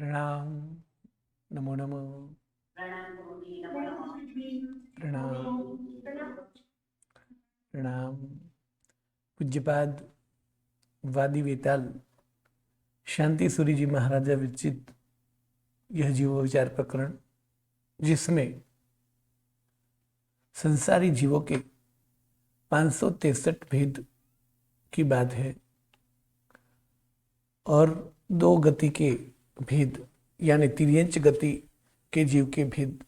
प्रणाम। नमो नमः। प्रणाम। प्रणाम। पूज्यपाद वादी वेताल शांति सूरी जी महाराजा विरचित यह जीव विचार प्रकरण, जिसमें संसारी जीवों के 563 भेद की बात है और दो गति के भेद यानी तिर्यंच गति के जीव के भेद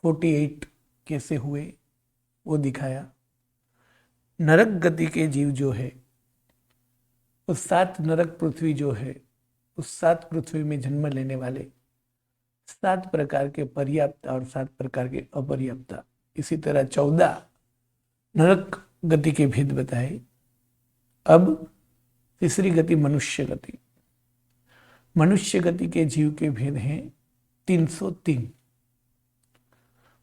48 कैसे हुए वो दिखाया। नरक गति के जीव जो है, उस 7 नरक पृथ्वी जो है, उस 7 पृथ्वी में जन्म लेने वाले 7 प्रकार के पर्याप्त और 7 प्रकार के अपर्याप्त, इसी तरह 14 नरक गति के भेद बताए। अब तीसरी गति मनुष्य गति। मनुष्य गति के जीव के भेद हैं 303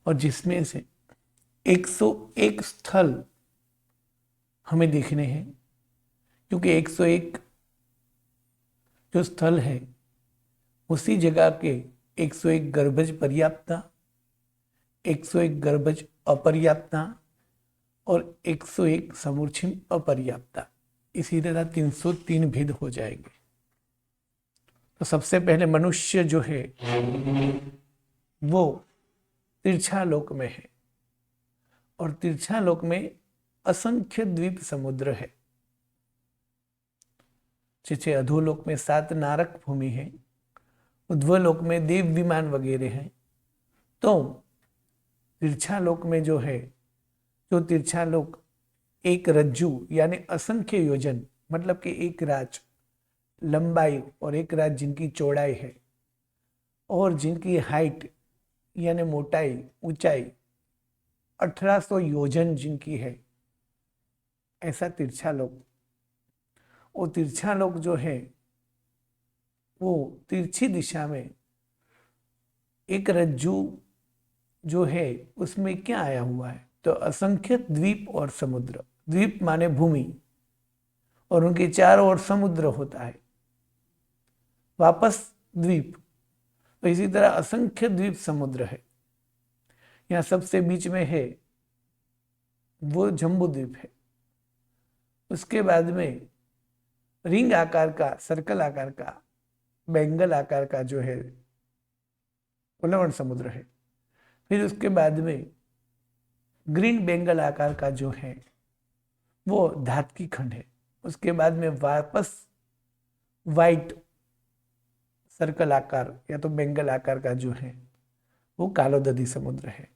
और जिसमें से 101 स्थल हमें देखने हैं, क्योंकि 101 जो स्थल है उसी जगह के 101 गर्भज पर्याप्ता, 101 गर्भज अपर्याप्ता और 101 समूर्छिम अपर्याप्ता, इसी तरह 303 भेद हो जाएंगे। तो सबसे पहले मनुष्य जो है वो तिरछा लोक में है और तिरछा लोक में असंख्य द्वीप समुद्र है। जैसे अधोलोक में 7 नारक भूमि है, उध्वलोक में देव विमान वगैरह हैं, तो तिरछा लोक में जो है, जो तिरछा लोक एक रज्जु यानी असंख्य योजन, मतलब कि एक राज लंबाई और एक राज जिनकी चौड़ाई है और जिनकी हाइट यानी मोटाई ऊंचाई 1800 योजन जिनकी है, ऐसा तिरछा लोक। वो तिरछा लोक जो है वो तिरछी दिशा में एक रज्जु जो है उसमें क्या आया हुआ है, तो असंख्य द्वीप और समुद्र। द्वीप माने भूमि और उनके चारों ओर समुद्र होता है, वापस द्वीप। तो इसी तरह असंख्य द्वीप समुद्र है। यहाँ सबसे बीच में है वो जम्बू द्वीप है। उसके बाद में रिंग आकार का, सर्कल आकार का, बैंगल आकार का जो है वो लवण समुद्र है। फिर उसके बाद में ग्रीन बेंगल आकार का जो है वो धातकी खंड है। उसके बाद में वापस वाइट सर्कल आकार या तो बेंगल आकार का जो है वो कालोदधी समुद्र है।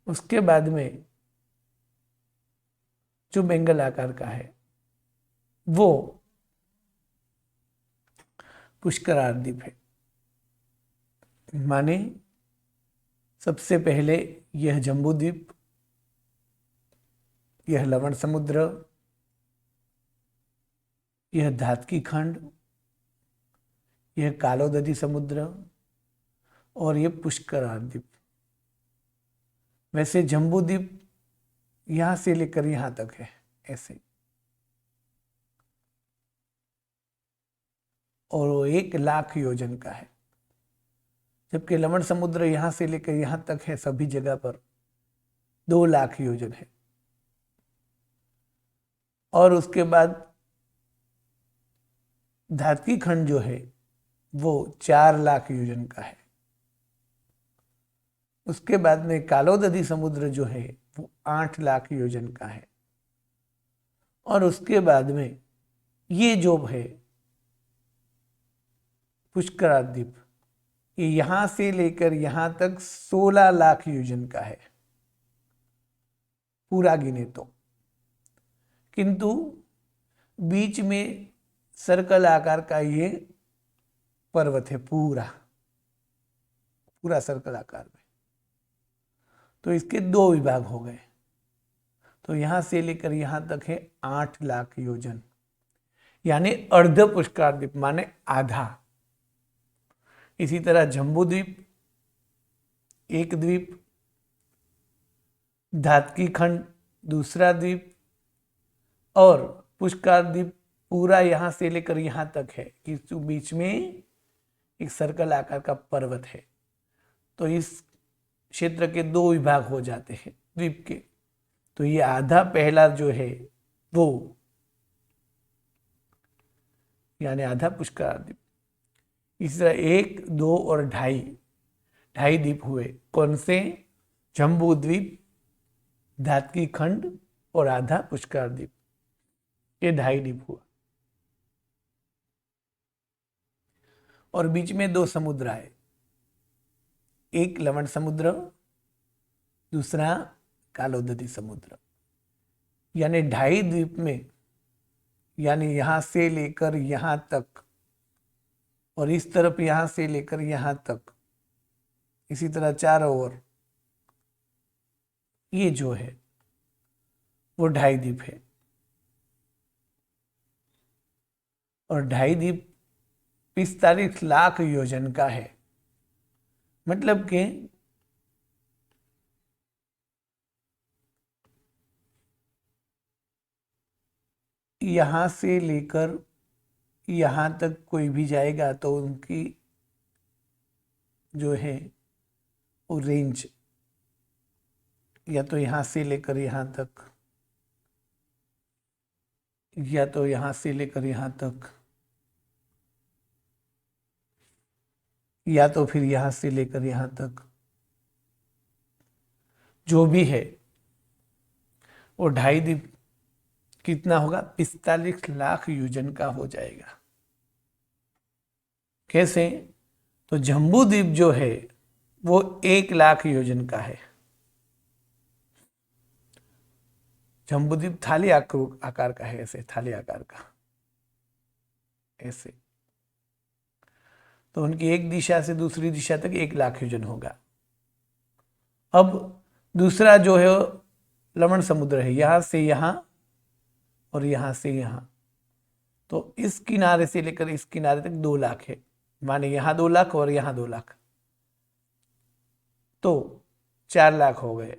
उसके बाद में जो बेंगल आकार का है वो पुष्करार द्वीप है। माने सबसे पहले यह जम्बू द्वीप, यह लवण समुद्र, यह धातकी खंड, यह कालोदधी समुद्र और यह पुष्करार द्वीप। वैसे जम्बू द्वीप यहां से लेकर यहां तक है ऐसे, और वो 1 लाख योजन का है, जबकि लवण समुद्र यहां से लेकर यहां तक है सभी जगह पर 2 लाख योजन है। और उसके बाद धातकी खंड जो है वो 4 लाख योजन का है। उसके बाद में कालोदधी समुद्र जो है वो 8 लाख योजन का है। और उसके बाद में ये जो है पुष्करार द्वीप, ये यहां से लेकर यहां तक 16 लाख योजन का है पूरा गिने तो। किंतु बीच में सर्कल आकार का ये पर्वत है, पूरा पूरा सर्कल आकार में। तो इसके 2 विभाग हो गए। तो यहां से लेकर यहां तक है 8 लाख योजन, यानी अर्ध पुष्करार द्वीप माने आधा। इसी तरह जम्बू द्वीप 1 द्वीप, धातकी खंड दूसरा द्वीप और पुष्करार द्वीप पूरा यहां से लेकर यहां तक है कि बीच में एक सर्कल आकार का पर्वत है। तो इस क्षेत्र के दो विभाग हो जाते हैं द्वीप के। तो ये आधा पहला जो है वो यानी आधा पुष्कर द्वीप। इस तरह 1, 2 और 2.5 द्वीप हुए। कौन से? जम्बू द्वीप, धातकी खंड और आधा पुष्कर द्वीप, ये 2.5 द्वीप हुआ। और बीच में 2 समुद्र आए, एक लवण समुद्र, दूसरा कालोदधी समुद्र। यानी 2.5 द्वीप में, यानी यहां से लेकर यहां तक और इस तरफ यहां से लेकर यहां तक, इसी तरह चारों ओर, ये जो है वो 2.5 द्वीप है। और 2.5 द्वीप 45 लाख योजन का है। मतलब कि यहां से लेकर यहां तक कोई भी जाएगा तो उनकी जो है वो रेंज, या तो यहां से लेकर यहां तक, या तो यहां से लेकर यहां तक, या तो फिर यहां से लेकर यहां तक, जो भी है वो 2.5 द्वीप कितना होगा? 45 लाख योजन का हो जाएगा। कैसे? तो जम्बू द्वीप जो है वो 1 लाख योजन का है। जम्बू द्वीप थाली आकार का है, ऐसे थाली आकार का, ऐसे। तो उनकी एक दिशा से दूसरी दिशा तक 1 लाख योजन होगा। अब दूसरा जो है लवण समुद्र है, यहां से यहां और यहां से यहां। तो इस किनारे से लेकर इस किनारे तक 2 लाख है, माने यहां 2 लाख और यहां 2 लाख, तो 4 लाख हो गए।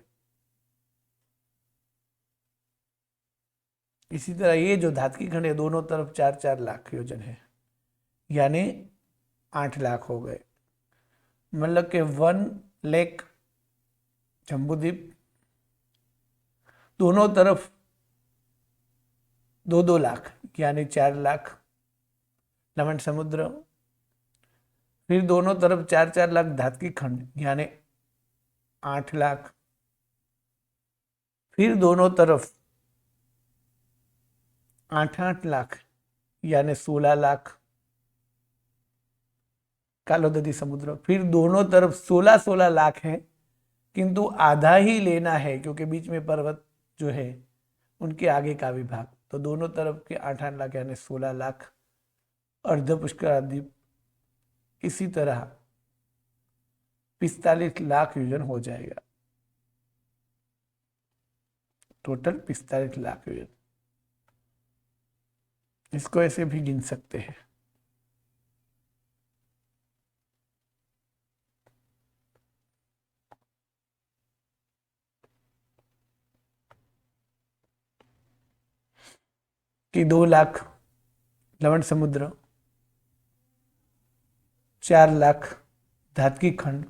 इसी तरह ये जो धातकी खंड है दोनों तरफ 4-4 लाख योजन है, यानी 8 लाख हो गए। मतलब के 1 लाख जम्बूद्वीप, दोनों तरफ 2-2 लाख यानी 4 लाख लवण समुद्र, फिर दोनों तरफ 4-4 लाख धातकी खंड यानी 8 लाख, फिर दोनों तरफ 8-8 लाख यानी 16 लाख कालोदधी समुद्र, फिर दोनों तरफ 16-16 लाख है, किंतु आधा ही लेना है क्योंकि बीच में पर्वत जो है उनके आगे का विभाग। तो दोनों तरफ के 8-8 लाख यानी 16 लाख अर्ध पुष्कर द्वीप। इसी तरह 45 लाख योजन हो जाएगा, टोटल 45 लाख योजन। इसको ऐसे भी गिन सकते हैं। कि 2 लाख लवण समुद्र, 4 लाख धातकी खंड,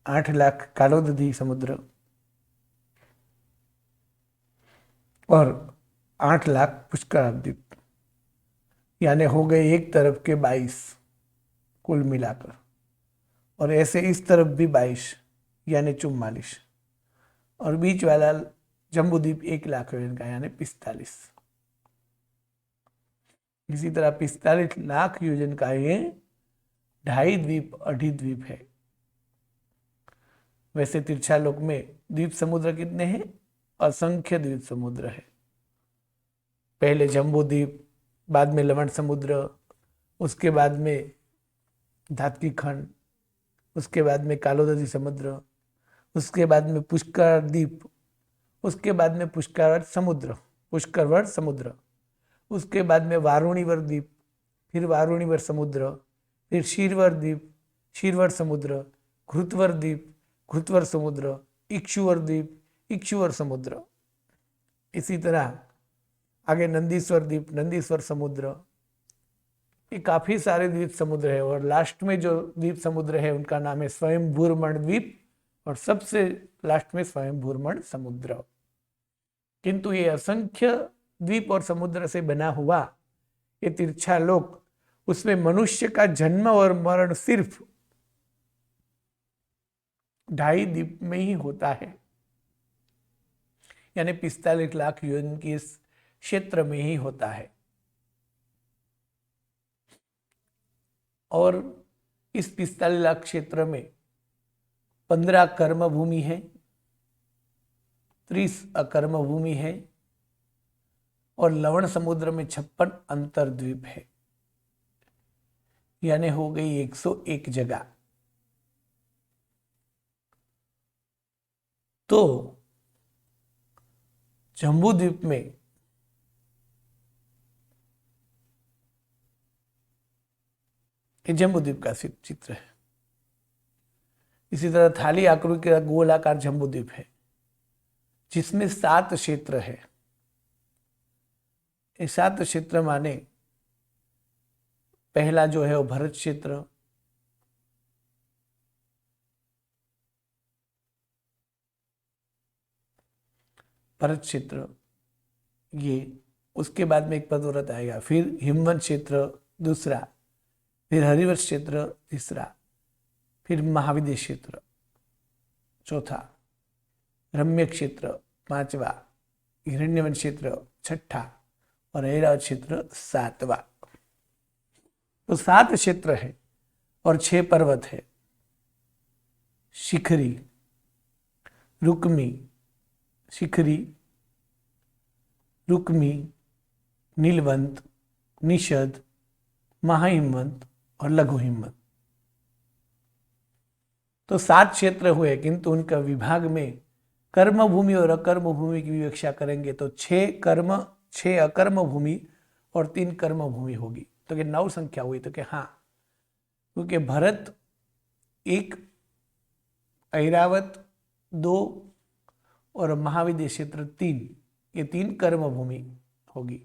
8 लाख कालोदधी समुद्र और 8 लाख पुष्कर द्वीप, यानी हो गए एक तरफ के 22 कुल मिलाकर, और ऐसे इस तरफ भी 22 यानी 44, और बीच वाला जम्बूद्वीप 1 लाख योजन का यानी 45। इसी तरह 45 लाख योजन का ये 2.5 द्वीप अधिद्वीप है। वैसे तिरछालोक में द्वीप समुद्र कितने हैं? असंख्य द्वीप समुद्र है। पहले जम्बू द्वीप, बाद में लवण समुद्र, उसके बाद में धातकी खंड, उसके बाद में कालोदधी समुद्र, उसके बाद में पुष्कर द्वीप, उसके बाद में पुष्करवत समुद्र, उसके बाद में वारुणीवर द्वीप, फिर वारुणीवर समुद्र, फिर शीरवर द्वीप, शीरवर समुद्र, घृतवर द्वीप, घृतवर समुद्र, इक्षुवर द्वीप, इक्षुवर समुद्र। इसी तरह आगे नंदीश्वर द्वीप, नंदीश्वर समुद्र, ये काफी सारे द्वीप समुद्र है और लास्ट में जो द्वीप समुद्र है उनका नाम है स्वयंभूरमण द्वीप और सबसे लास्ट में स्वयंभूरमण समुद्र। किंतु ये असंख्य द्वीप और समुद्र से बना हुआ ये तिरछा लोक, उसमें मनुष्य का जन्म और मरण सिर्फ 2.5 द्वीप में ही होता है, यानी 45 लाख योजन के इस क्षेत्र में ही होता है। और इस 45 लाख क्षेत्र में 15 कर्म भूमि है, 30 अकर्म भूमि है और लवण समुद्र में 56 अंतर्द्वीप है, यानी हो गई 101 जगह। तो जम्बू द्वीप में ये जम्बू द्वीप का चित्र है। इसी तरह थाली आकृति का गोलाकार जम्बू द्वीप है जिसमें 7 क्षेत्र है। ये 7 क्षेत्र माने पहला जो है वो भरत क्षेत्र, भरत क्षेत्र ये, उसके बाद में एक पदव्रत आएगा, फिर हिमवंत क्षेत्र दूसरा, फिर हरिवंश क्षेत्र तीसरा, फिर महाविद्य क्षेत्र चौथा, रम्य क्षेत्र पांचवा, हिरण्यवंश क्षेत्र छठा और ऐरावत क्षेत्र 7वां। तो 7 क्षेत्र है और 6 पर्वत है, शिखरी, रुक्मी, शिखरी, रुक्मी, नीलवंत, निषद, महाहिमवंत और लघु हिमवंत। तो 7 क्षेत्र हुए, किंतु उनका विभाग में कर्म भूमि और अकर्म भूमि की विवक्षा करेंगे तो 6 कर्म, 6 अकर्म भूमि और 3 कर्म भूमि होगी। तो कि 9 संख्या हुई। तो कि हाँ, क्योंकि भरत 1, ऐरावत 2 और महाविद्य क्षेत्र 3, ये 3 कर्म भूमि होगी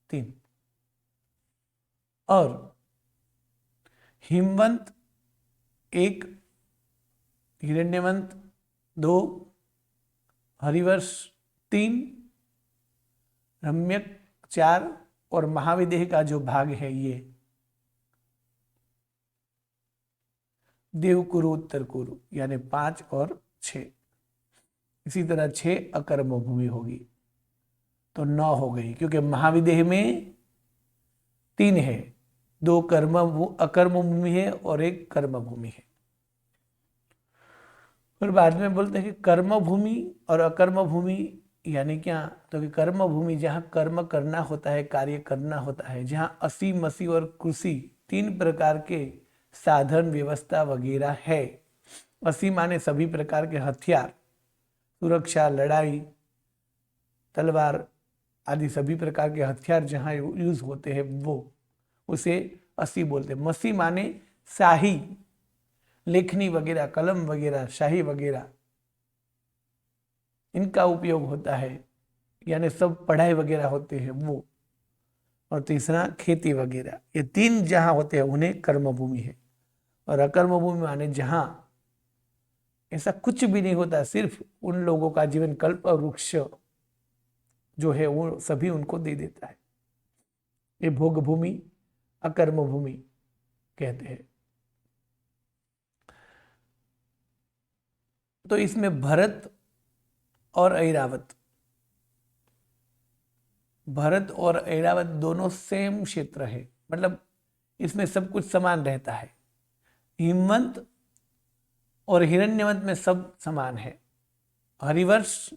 3। और हिमवंत 1, हिरण्यवंत 2, हरिवर्ष 3, रम्यक 4 और महाविदेह का जो भाग है ये देवकुरु उत्तर कुरु, यानी 5 और 6। इसी तरह 6 अकर्म भूमि होगी तो 9 हो गई, क्योंकि महाविदेह में 3 है, 2 अकर्म भूमि है और 1 कर्म भूमि है। फिर बाद में बोलते हैं कि कर्म भूमि और अकर्म भूमि यानी क्या, तो कि कर्म भूमि जहाँ कर्म करना होता है, कार्य करना होता है, जहाँ असी मसी और कृषि 3 प्रकार के साधन व्यवस्था वगैरह है। असी माने सभी प्रकार के हथियार, सुरक्षा, लड़ाई, तलवार आदि सभी प्रकार के हथियार जहाँ यूज होते हैं वो, उसे असी बोलते हैं। मसी माने शाही, लेखनी वगैरह, कलम वगैरह, शाही वगैरह, इनका उपयोग होता है, यानी सब पढ़ाई वगैरह होते हैं वो। और तीसरा खेती वगैरह, ये 3 जहां होते हैं उन्हें कर्म भूमि है। और अकर्म भूमि माने जहां ऐसा कुछ भी नहीं होता, सिर्फ उन लोगों का जीवन कल्प और वृक्ष जो है वो सभी उनको दे देता है, ये भोग भूमि, अकर्म भूमि कहते हैं। तो इसमें भरत और ऐरावत, भरत और ऐरावत दोनों सेम क्षेत्र है, मतलब इसमें सब कुछ समान रहता है। हिमवंत और हिरण्यवंत में सब समान है, हरिवर्ष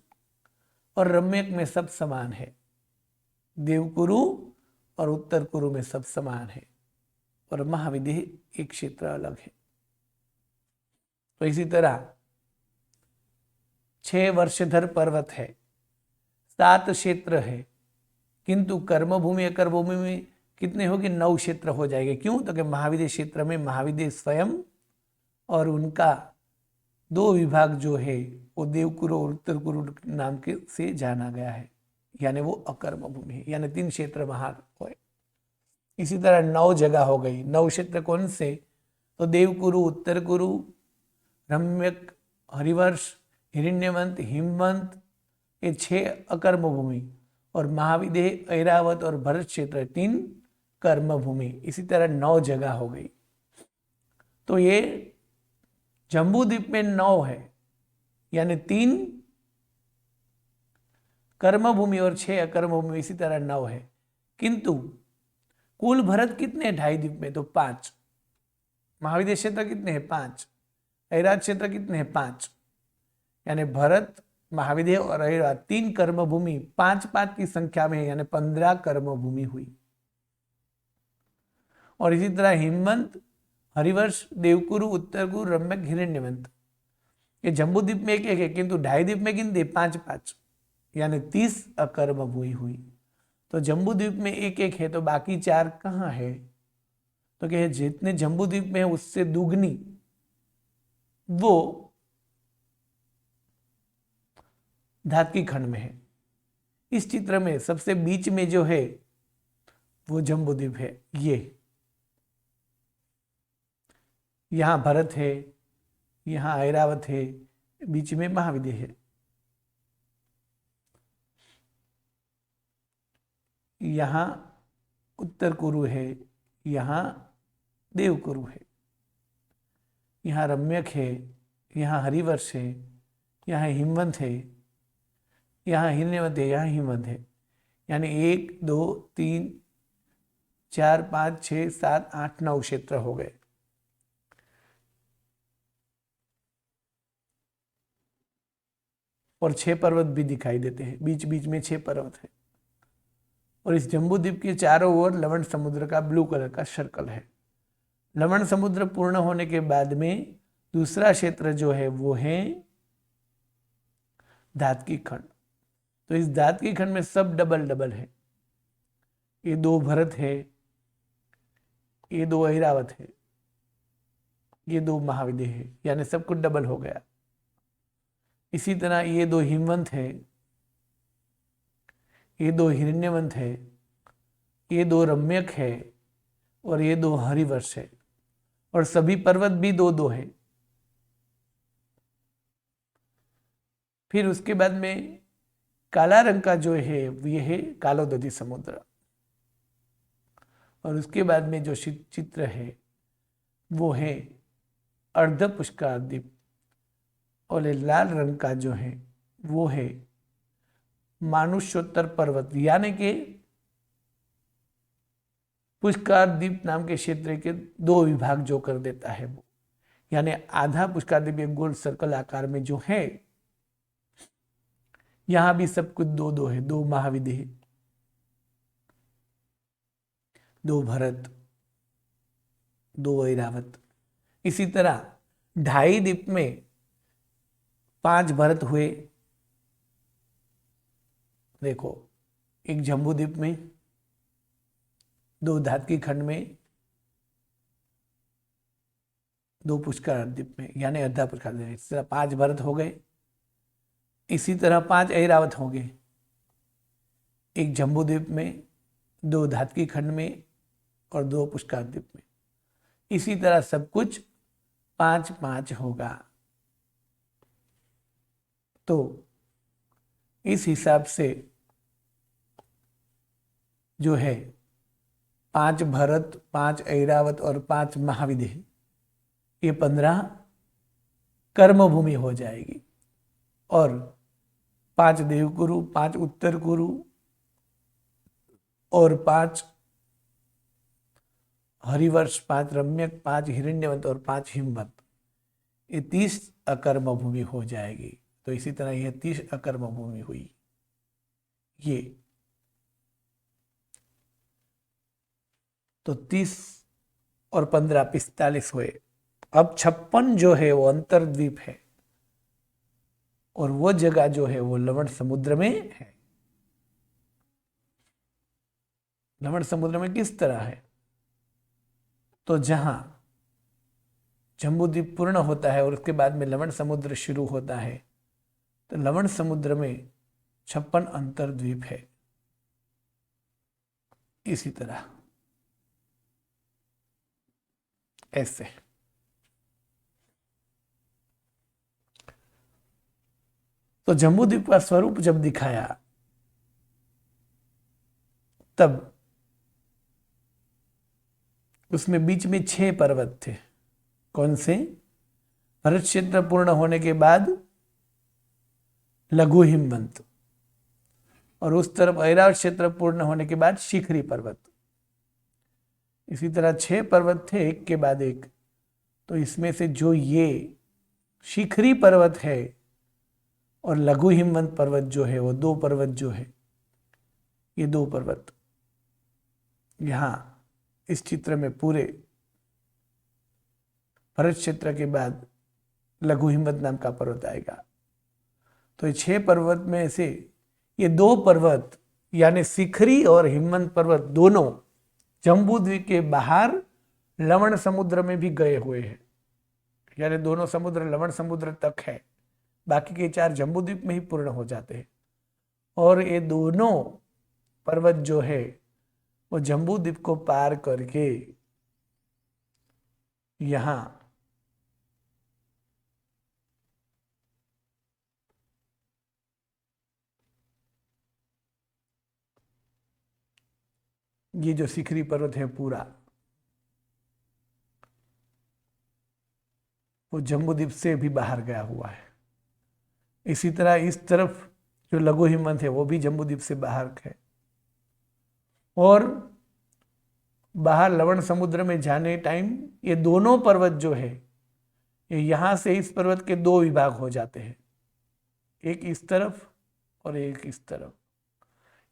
और रम्यक में सब समान है, देवकुरु और उत्तर कुरु में सब समान है, और महाविदेह एक क्षेत्र अलग है। तो इसी तरह 6 वर्षधर पर्वत है, 7 क्षेत्र है, किंतु कर्म भूमि अकर्म भूमि में कितने होगी, 9 क्षेत्र हो जाएंगे। क्यों, तो कि महाविदेह क्षेत्र में महाविदेह स्वयं और उनका 2 विभाग जो है वो देवकुरु और उत्तर कुरु नाम के से जाना गया है, यानी वो अकर्म भूमि है, यानी 3 क्षेत्र वहां हुए। इसी तरह 9 जगह हो गई। 9 क्षेत्र कौन से? तो देवकुरु, उत्तर कुरु, रम्यक, हरिवर्ष, हिरण्यवंत, हिमवंत, ये 6 अकर्म भूमि, और महाविदेह, ऐरावत और भरत क्षेत्र 3 कर्म भूमि। इसी तरह 9 जगह हो गई। तो ये जम्बूद्वीप में 9 है, यानी 3 कर्म भूमि और 6 अकर्म भूमि, इसी तरह 9 है। किंतु कुल भरत कितने हैं 2.5 द्वीप में? तो 5। महाविदेह क्षेत्र कितने हैं? 5। ऐरावत क्षेत्र कितने हैं? 5। यानी भरत, महाविदेह और ऐरावत 3 कर्म भूमि 5-5 की संख्या में, यानी 15 कर्म भूमि हुई। और इसी तरह हिमवंत, हरिवर्ष, देवकुरु, उत्तर कुरु, रम्यक, हिरण्यवंत, ये जम्बूद्वीप में एक है, किंतु 2.5 द्वीप में कितने? 5-5, यानी 30 अकर्म भूमि हुई। तो जम्बूद्वीप में एक है, तो बाकी 4 कहाँ है? तो कहे जितने जम्बूद्वीप में है उससे दुगनी वो धातकी खंड में है। इस चित्र में सबसे बीच में जो है वो जम्बूद्वीप है। ये यहां भरत है, यहां ऐरावत है, बीच में महाविदेह है। यहां उत्तर कुरु है, यहां देवकुरु है, यहां रम्यक है, यहां हरिवर्ष है, यहां हिमवंत है, यहां हिरण्यवंत है, यहां हिमवंत है। यानी 1 2 3 4 5 6 7 8 9 क्षेत्र हो गए। और 6 पर्वत भी दिखाई देते हैं, बीच बीच में 6 पर्वत है। और इस जम्बूद्वीप के चारों ओर लवण समुद्र का ब्लू कलर का सर्कल है। लवण समुद्र पूर्ण होने के बाद में दूसरा क्षेत्र जो है वो है धातकी खंड। तो इस धातकी खंड में सब डबल डबल है। ये 2 भरत है, ये 2 ऐरावत है, ये 2 महाविदेह है, यानी सब कुछ डबल हो गया। इसी तरह ये 2 हिमवंत है, ये 2 हिरण्यवंत है, ये 2 रम्यक है, और ये 2 हरिवर्ष है। और सभी पर्वत भी 2-2 है। फिर उसके बाद में काला रंग का जो है ये है कालोदधी समुद्र। और उसके बाद में जो चित्र है वो है अर्ध पुष्कर द्वीप। और लाल रंग का जो है वो है मानुष्योत्तर पर्वत, यानी कि पुष्कर द्वीप नाम के क्षेत्र के 2 विभाग जो कर देता है वो, यानी आधा पुष्कर द्वीप एक गोल सर्कल आकार में जो है। यहां भी सब कुछ 2-2 है, 2 महाविदेह, 2 भरत, 2 ऐरावत। इसी तरह 2.5 द्वीप में 5 भरत हुए। देखो, एक जम्बूद्वीप में, 2 धातकी खंड में, 2 पुष्कर द्वीप में, यानी अर्धा पुष्कर द्वीप। इस तरह 5 भरत हो गए। इसी तरह 5 ऐरावत हो गए, एक जम्बूद्वीप में, 2 धातकी खंड में और 2 पुष्कर द्वीप में। इसी तरह सब कुछ 5-5 होगा। तो इस हिसाब से जो है 5 भरत, 5 ऐरावत और 5 महाविदेह, ये 15 कर्म भूमि हो जाएगी। और 5 देवकुरु, 5 उत्तर कुरु और 5 हरिवर्ष, 5 रम्यक, 5 हिरण्यवंत और 5 हिमवंत, ये 30 अकर्म भूमि हो जाएगी। तो इसी तरह यह 30 अकर्म भूमि हुई। ये तो 30 और 15 45 हुए। अब 56 जो है वो अंतर्द्वीप है, और वो जगह जो है वो लवण समुद्र में है। लवण समुद्र में किस तरह है? तो जहां जम्बूद्वीप पूर्ण होता है और उसके बाद में लवण समुद्र शुरू होता है, तो लवण समुद्र में 56 अंतर्द्वीप है। इसी तरह ऐसे। तो जम्बूद्वीप का स्वरूप जब दिखाया तब उसमें बीच में 6 पर्वत थे। कौन से? भरत क्षेत्र पूर्ण होने के बाद लघु हिमवंत, और उस तरफ ऐरावत क्षेत्र पूर्ण होने के बाद शिखरी पर्वत। इसी तरह 6 पर्वत थे एक के बाद एक। तो इसमें से जो ये शिखरी पर्वत है और लघु हिमवंत पर्वत जो है, वो 2 पर्वत जो है, ये 2 पर्वत यहां इस चित्र में पूरे भरत क्षेत्र के बाद लघु हिमवंत नाम का पर्वत आएगा। तो ये 6 पर्वत में से ये 2 पर्वत यानी शिखरी और हिमवंत पर्वत दोनों जम्बूद्वीप के बाहर लवण समुद्र में भी गए हुए हैं। यानी दोनों समुद्र लवण समुद्र तक है, बाकी के 4 जम्बूद्वीप में ही पूर्ण हो जाते हैं। और ये दोनों पर्वत जो है वो जम्बूद्वीप को पार करके यहां ये जो शिखरी पर्वत है पूरा, वो जम्बूद्वीप से भी बाहर गया हुआ है। इसी तरह इस तरफ जो लघु हिमवंत है वो भी जम्बूद्वीप से बाहर है। और बाहर लवण समुद्र में जाने टाइम ये दोनों पर्वत जो है, ये यहां से इस पर्वत के 2 विभाग हो जाते हैं, एक इस तरफ और एक इस तरफ।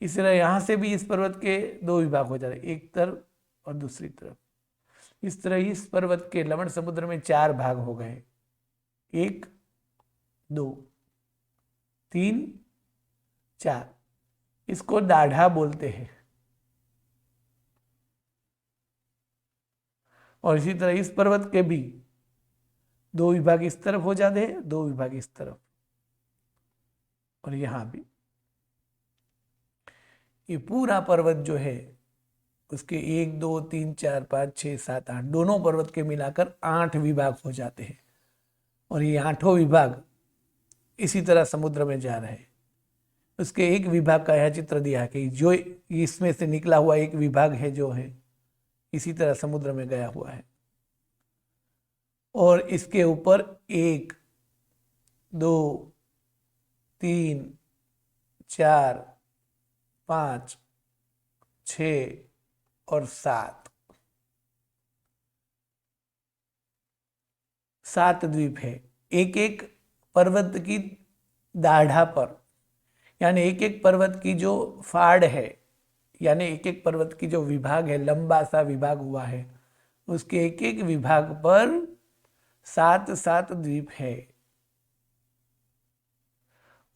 इस तरह यहां से भी इस पर्वत के 2 विभाग हो जाते हैं, एक तरफ और दूसरी तरफ। इस तरह इस पर्वत के लवण समुद्र में 4 भाग हो गए, 1 2 3 4। इसको दाढ़ा बोलते हैं। और इसी तरह इस पर्वत के भी 2 विभाग इस तरफ हो जाते हैं, 2 विभाग इस तरफ, और यहां भी ये पूरा पर्वत जो है उसके 1 2 3 4 5 6 7 8 दोनों पर्वत के मिलाकर 8 विभाग हो जाते हैं। और ये 8 विभाग इसी तरह समुद्र में जा रहे हैं। उसके एक विभाग का यह चित्र दिया है कि जो इसमें से निकला हुआ एक विभाग है जो है इसी तरह समुद्र में गया हुआ है। और इसके ऊपर 1 2 3 4 5 6 और 7 द्वीप है, एक एक पर्वत की दाढ़ा पर। यानी एक एक पर्वत की जो फाड़ है, यानी एक एक पर्वत की जो विभाग है, लंबा सा विभाग हुआ है, उसके एक एक विभाग पर 7 द्वीप है।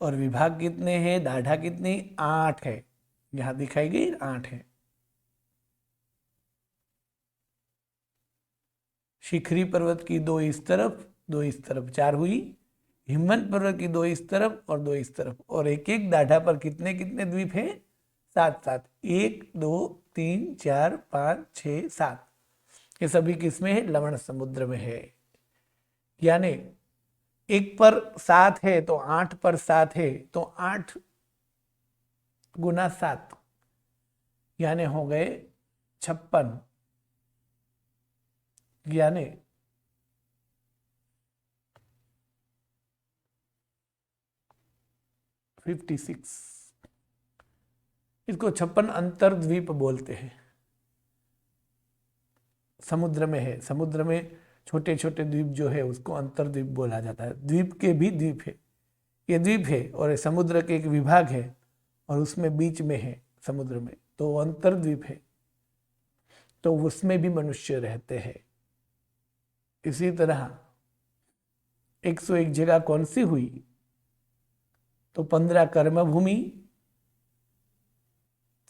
और विभाग कितने हैं, दाढ़ा कितनी? 8 है। यहां दिखाई गई 8 है। शिखरी पर्वत की 2 इस तरफ 2 इस तरफ, 4 हुई। हिमवंत पर्वत की 2 इस तरफ और 2 इस तरफ। और एक एक दाढ़ा पर कितने कितने द्वीप हैं? 7। 1 2 3 4 5 6 7। ये सभी किसमें है? लवण समुद्र में है। यानी एक पर 7 है तो 8 पर 7 है, तो 8 गुना 7 यानी हो गए 56। यानी 56। इसको 56 अंतर्द्वीप बोलते हैं। समुद्र में है, समुद्र में छोटे छोटे द्वीप जो है उसको अंतर्द्वीप बोला जाता है। द्वीप के भी द्वीप है, ये द्वीप है और ये समुद्र के एक विभाग है और उसमें बीच में है समुद्र में, तो अंतर्द्वीप है। तो उसमें भी मनुष्य रहते हैं। इसी तरह 101 जगह कौन सी हुई? तो 15 कर्म भूमि,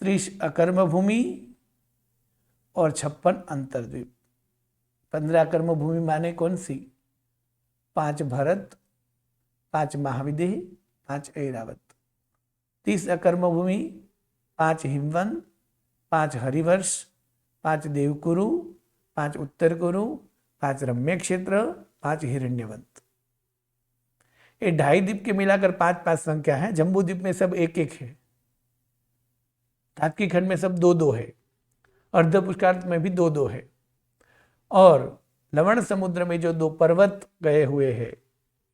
30 अकर्म भूमि और 56 अंतर्द्वीप। 15 कर्म भूमि माने कौन सी? 5 भरत, 5 महाविदेह, 5 ऐरावत। 30 अकर्म भूमि 5 हिमवंत, 5 हरिवर्ष, 5 देवकुरु, 5 उत्तर कुरु, 5 रम्य क्षेत्र, 5 हिरण्यवंत। ये 2.5 द्वीप के मिलाकर 5 संख्या है। जम्बू द्वीप में सब 1 है, ताप्ती खंड में सब 2 है, अर्ध पुष्करार्थ में भी 2 है, और लवण समुद्र में जो 2 पर्वत गए हुए हैं,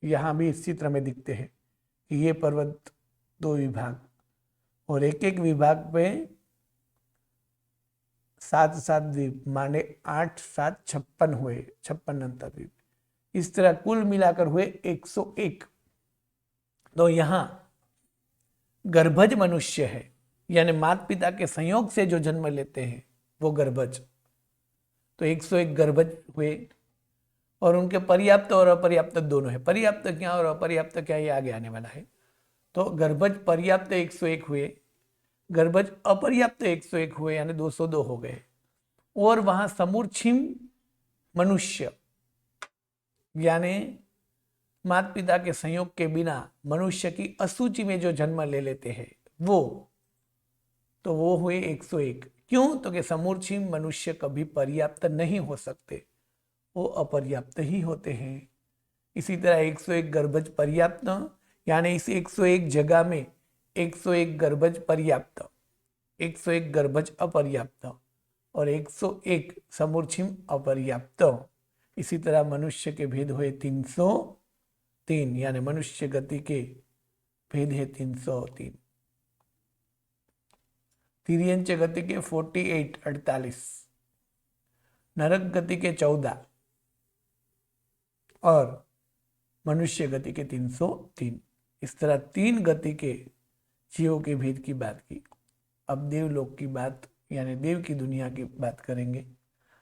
यहाँ भी इस चित्र में दिखते हैं कि ये पर्वत 2 विभाग, और एक विभाग पे 7 द्वीप, माने 8 7 56 हुए, 56 अंतर्द्वीप। इस तरह कुल मिलाकर हुए 101। तो यहाँ गर्भज मनुष्य है, यानी माता पिता के संयोग से जो जन्म लेते हैं वो गर्भज। तो 101 गर्भज हुए, और उनके पर्याप्त और अपर्याप्त दोनों है। पर्याप्त क्या और अपर्याप्त क्या, ये आगे आने वाला है। तो गर्भज पर्याप्त 101 हुए, गर्भज अपर्याप्त 101 हुए, यानी 202 हो गए। और वहां समूर्छिम मनुष्य, यानी माता पिता के संयोग के बिना मनुष्य की असूचि में जो जन्म ले लेते हैं वो हुए 101। क्यों? तो कि समूर्छिम मनुष्य कभी पर्याप्त नहीं हो सकते, वो अपर्याप्त ही होते हैं। इसी तरह 101 गर्भज पर्याप्त, यानी इस 101 जगह में 101 गर्भज पर्याप्त, 101 गर्भज अपर्याप्त, और 101 समूर्छिम अपर्याप्त। इसी तरह मनुष्य के भेद हुए 303, यानी मनुष्य गति के भेद है 303। तिर्यंच गति के 48 नरक गति के 14 और मनुष्य गति के 303। इस तरह 3 गति के जीवों के भेद की बात की। अब देवलोक की बात, यानी देव की दुनिया की बात करेंगे।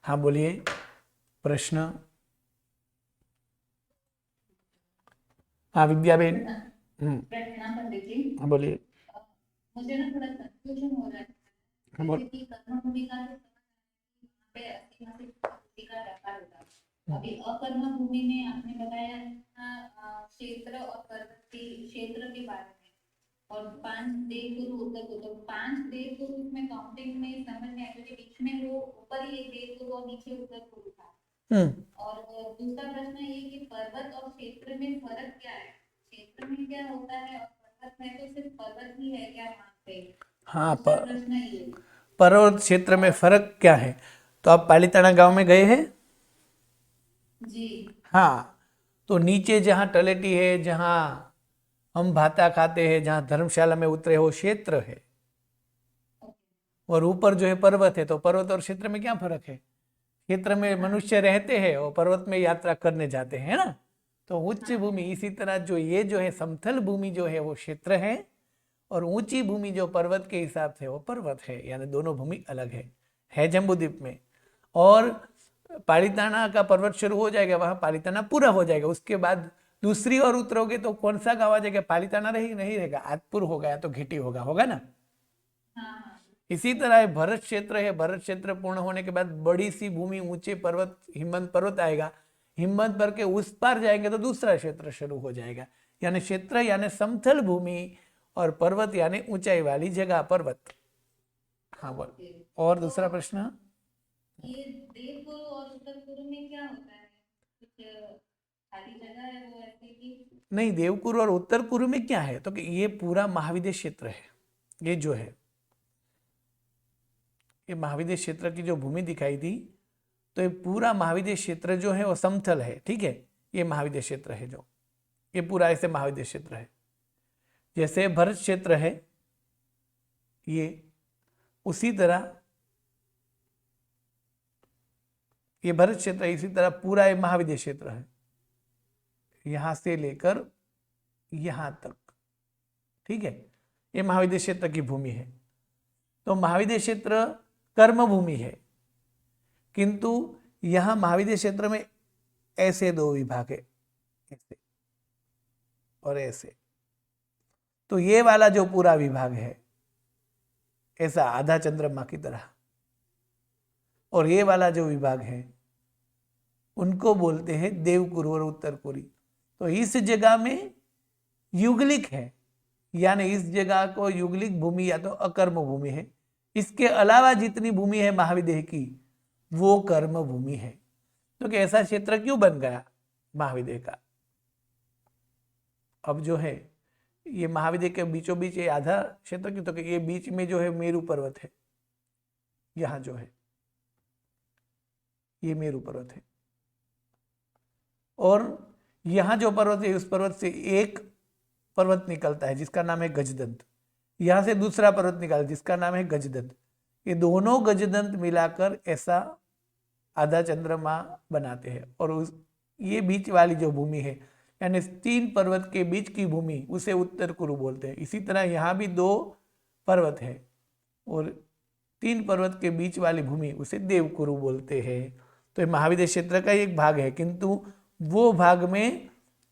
हाँ बोलिए, प्रश्न। हाँ विद्याबेन। हाँ बोलिए। मुझे ना थोड़ा कंफ्यूजन हो रहा है, जैसे कि कर्म भूमिका से पे का व्यापार होता है। अभी अकर्म भूमि में आपने बताया क्षेत्र और पर्वतीय क्षेत्र के बारे में, और 5 देवगुरु उधर को, तो 5 देवगुरु इसमें काउंटिंग में समझ में आया, क्योंकि बीच में वो ऊपर ही एक देवगुरु और नीचे उधर गुरु था। और दूसरा प्रश्न ये कि पर्वत और क्षेत्र में फर्क क्या है? क्षेत्र में क्या होता है और पर्वत में तो सिर्फ पर्वत ही है क्या वहाँ पे? हाँ, प्रश्न ये पर्वत क्षेत्र में फर्क क्या है? तो आप पालीताना गांव में गए हैं? जी हाँ, तो नीचे जहाँ तलेटी है, जहाँ हम भाता खाते हैं, जहाँ धर्मशाला में उतरे हो, क्षेत्र है, और ऊपर जो है पर्वत है। तो पर्वत और क्षेत्र में क्या फर्क है? क्षेत्र में मनुष्य रहते हैं और पर्वत में यात्रा करने जाते हैं ना। तो उच्च भूमि, इसी तरह जो ये जो है समतल भूमि जो है वो क्षेत्र है, और ऊंची भूमि जो पर्वत के हिसाब से वो पर्वत है, यानी दोनों भूमि अलग है जम्बूद्वीप में। और पालीताना का पर्वत शुरू हो जाएगा, वहां पालीताना पूरा हो जाएगा। उसके बाद दूसरी और उतरोगे तो कौन सा गाँव आ जाएगा? पालीताना नहीं रहेगा, आदपुर होगा या तो घिटी होगा ना। इसी तरह भरत क्षेत्र है, भरत क्षेत्र पूर्ण होने के बाद बड़ी सी भूमि, ऊंचे पर्वत, हिमवंत पर्वत आएगा। हिमवंत पर के उस पार जाएंगे तो दूसरा क्षेत्र शुरू हो जाएगा। यानी क्षेत्र यानी समतल भूमि, और पर्वत यानी ऊंचाई वाली जगह, पर्वत। हाँ बोल। और दूसरा प्रश्न, ये देवगुरु और उत्तरगुरु में क्या होता है? कुछ खाली जगह है वो ऐसे कि नहीं, देवकुरु और उत्तर कुरु में क्या है? तो कि ये पूरा महाविद्य क्षेत्र है। ये जो है ये महाविद्य क्षेत्र की जो भूमि दिखाई दी, तो ये पूरा महाविद्य क्षेत्र जो है वो समतल है, ठीक है। ये महाविद्य क्षेत्र है, जो ये पूरा ऐसे महाविद्य क्षेत्र है। जैसे भरत क्षेत्र है ये, उसी तरह ये भरत क्षेत्र, इसी तरह पूरा ये महाविद्य क्षेत्र है, यहां से लेकर यहां तक, ठीक है। ये महाविद्य क्षेत्र की भूमि है। तो महाविद्य क्षेत्र कर्म भूमि है, किंतु यहां महाविद्य क्षेत्र में ऐसे 2 विभाग है, ऐसे और ऐसे। तो ये वाला जो पूरा विभाग है ऐसा आधा चंद्रमा की तरह, और ये वाला जो विभाग है उनको बोलते हैं देवकुरु और उत्तरकुरी। तो इस जगह में युगलिक है, यानी इस जगह को युगलिक भूमि या तो अकर्म भूमि है। इसके अलावा जितनी भूमि है महाविदेह की वो कर्म भूमि है। तो कि ऐसा क्षेत्र क्यों बन गया महाविदेह का? अब जो है ये महाविदेह के बीचों बीच ये आधा क्षेत्र क्यों? तो कि ये बीच में जो है मेरू पर्वत है, यहाँ जो है ये मेरू पर्वत है, और यहाँ जो पर्वत है उस पर्वत से एक पर्वत निकलता है जिसका नाम है गजदंत, यहाँ से दूसरा पर्वत निकलता है जिसका नाम है गजदंत। ये दोनों गजदंत मिलाकर ऐसा आधा चंद्रमा बनाते हैं, और ये बीच वाली जो भूमि है यानी 3 पर्वत के बीच की भूमि उसे उत्तर कुरु बोलते हैं। इसी तरह यहाँ भी 2 पर्वत है और 3 पर्वत के बीच वाली भूमि उसे देवकुरु बोलते हैं। तो ये महाविदेह क्षेत्र का एक भाग है, किंतु वो भाग में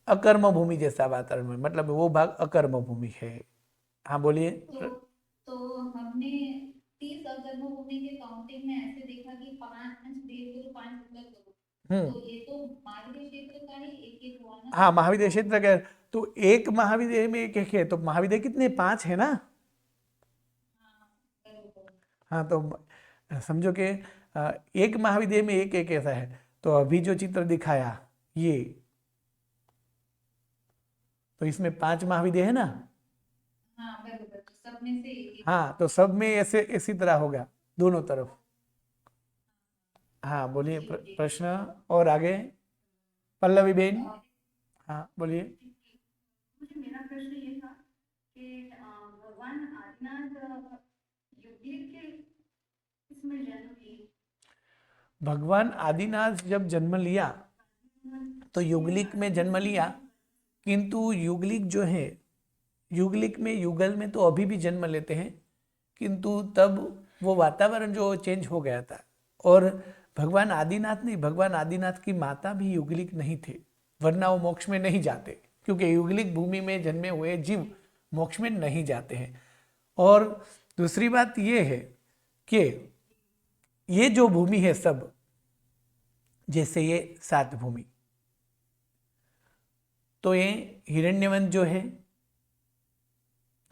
अकर्म भूमि जैसा वातावरण में, मतलब वो भाग अकर्म भूमि है। हाँ बोलिए। तो हमने 30 अकर्म भूमि के काउंटिंग में ऐसे देखा कि 5 देवगुरु 5 उत्तर गुरु, तो ये तो महाविदेह क्षेत्र का ही एक हुआ ना। हाँ महाविदेह क्षेत्र का, तो एक महाविदेह में एक है, तो महाविदेह कितने 5 है ना। हाँ तो समझो कि एक महाविदेह में एक एक ऐसा है। तो अभी जो चित्र दिखाया ये, तो इसमें 5 महाविदेह है ना। हाँ बराबर, तो सब में से एक। हाँ तो सब में ऐसे इसी तरह होगा दोनों तरफ। हाँ बोलिए प्रश्न और आगे पल्लवी बेन। हाँ बोलिए। मुझे मेरा प्रश्न ये था कि भगवान आदिनाथ युगलिक के इसमें जन्म लिए। भगवान आदिनाथ जब जन्म लिया तो युगलिक में जन्म लिया, किंतु युगलिक जो है, युगलिक में युगल में तो अभी भी जन्म लेते हैं, किंतु तब वो वातावरण जो चेंज हो गया था। और भगवान आदिनाथ नहीं, भगवान आदिनाथ की माता भी युगलिक नहीं थे, वरना वो मोक्ष में नहीं जाते, क्योंकि युगलिक भूमि में जन्मे हुए जीव मोक्ष में नहीं जाते हैं। और दूसरी बात ये है कि ये जो भूमि है सब, जैसे ये 7 भूमि, तो ये हिरण्यवंत जो है,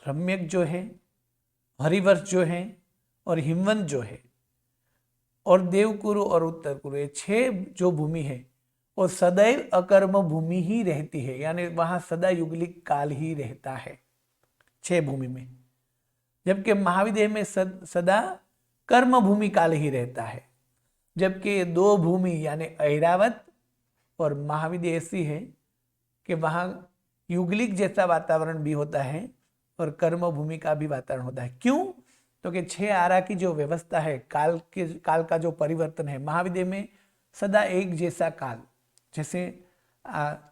रम्यक जो है, हरिवर्ष जो है और हिमवंत जो है, और देवकुरु और उत्तर कुरु, ये 6 जो भूमि है वो सदैव अकर्म भूमि ही रहती है, यानी वहां सदा युगलिक काल ही रहता है 6 भूमि में। जबकि महाविदेह में सदा कर्म भूमि काल ही रहता है। जबकि 2 भूमि यानी ऐरावत और महाविदेह ऐसी है कि वहां युगलिक जैसा वातावरण भी होता है और कर्म भूमि का भी वातावरण होता है। क्यों? तो कि 6 आरा की जो व्यवस्था है, काल का जो परिवर्तन है, महाविदेह में सदा एक जैसा काल, जैसे